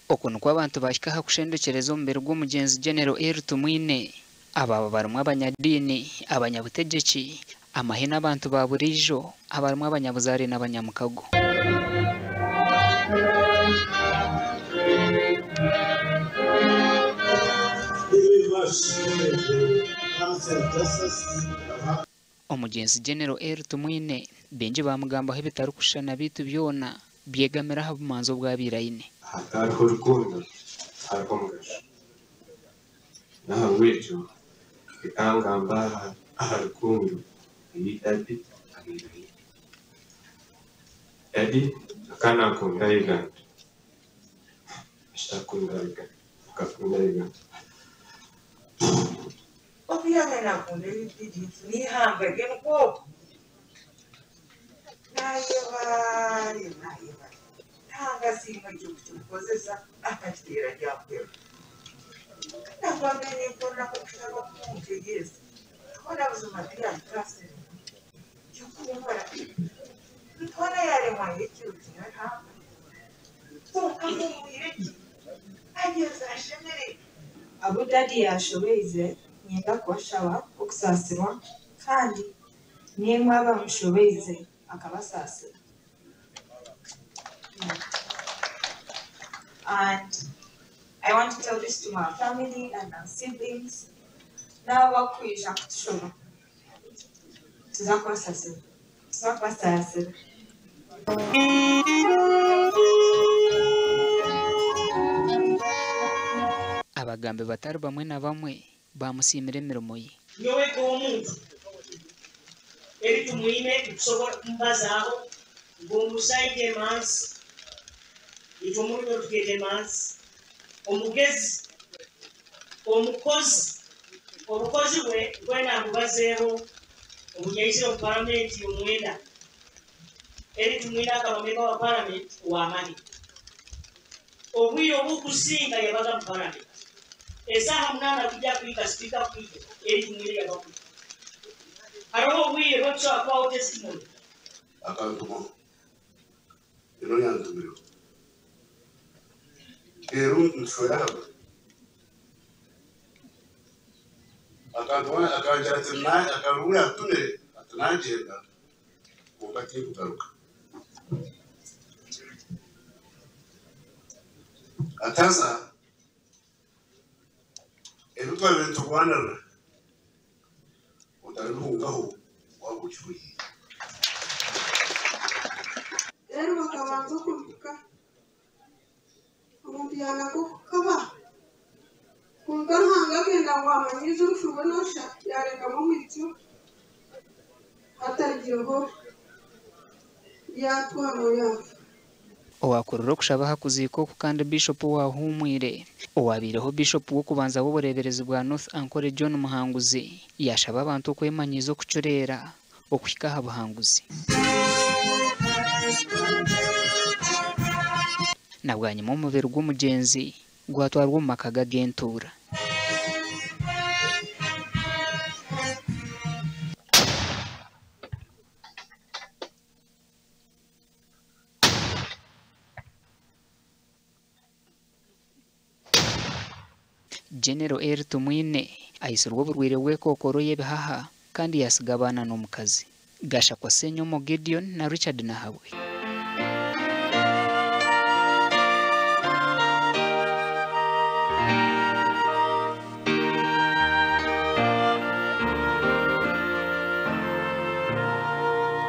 Okuno kw'abantu bashikaha kushendekereza omubiri gw'omugenzi General Elly Tumwine. Aba barimu abanyadini, abanyabutegeki, amahina abantu ba burijo, abarimu abanyabuzaare n'abanyamukago. Omugenzi General Elly Tumwine bengi bamugambaho ebitarikushushana bitu byona byegamiraho obumanzi obwabiraine. Hariho urukundo, hariho omugasho. Nahabwekyo ekangamba aha rukundo Daddy abiraine. Daddy akanakunda Uganda. Ashakunda Uganda. Akakunda Uganda. Obiyanga nakunda ebididi nihambage nkoko. Naye nanga singa kyokukozesa akakiteera kyakwera. Nakwagala nkona kukusaba kumutegeeza. Nkona buzima byakase. Kyokumbala. Nkona yalemwa ekiro kinatamba. Tokamubwire ki? Ageze ashemere. Abo Daddy yashobeize nyenda kubashaba okusaasirwa kandi nimwe abamushobeize akabasaasira. And I want to tell this to my family and our siblings. Now bakwija kutushoba. Tuzakwasasira. Tuzakwasasira. Abagambe batari bamwe na bamwe bamusimira emirimo ye. Nyowe k'omuntu Elly Tumwine tukusobola kumubazaaho ng'omusayidi emansi ekyo omulunyo tugeeta emansi omugezi omukozi obukozi bwe gwena abubazeeho omunyaisire mu palamenti omwenda Elly Tumwine akaba memba wa palamenti ow'amani obwire obukusinga yabaga mu palamenti esaaha munaana kujja kuyita sipiika kuyita Elly Tumwine yabakuba hariho obwire bwekusobola kubaho testimony Akantumo eno yantumiro ero nshweraba akantumo akanjira tinaye akarura atunagenda mukati kugaruka ataza ebitwa bintu rwanara utaruhungaho wabucyuye Rero bakabanza kumvuka umuntu yanako kaba kumva ntanga genda ngo amanyize urushubonosha yarekamo mityo atarigiho yatwaro yafu. Owakurura okushabaho Okuziika oku kandi Bishop wahumwire Owabaireho Bishop w'okubanza w'obureberezi bwa North Ankole John Muhanguzi yashaba abantu okwemanyiza okucureera okuhika aha buhanguzi. Nabwanyuma omubiri gw'omugenzi gwatwarwa omu maka g'entuura. General Elly Tumwine ahisirwa oburwaire bw'ekookoro y'ebihaha kandi yasiga abaana n'omukazi. Gasha kwa Senyomo Gideon na Richard Nahabwe.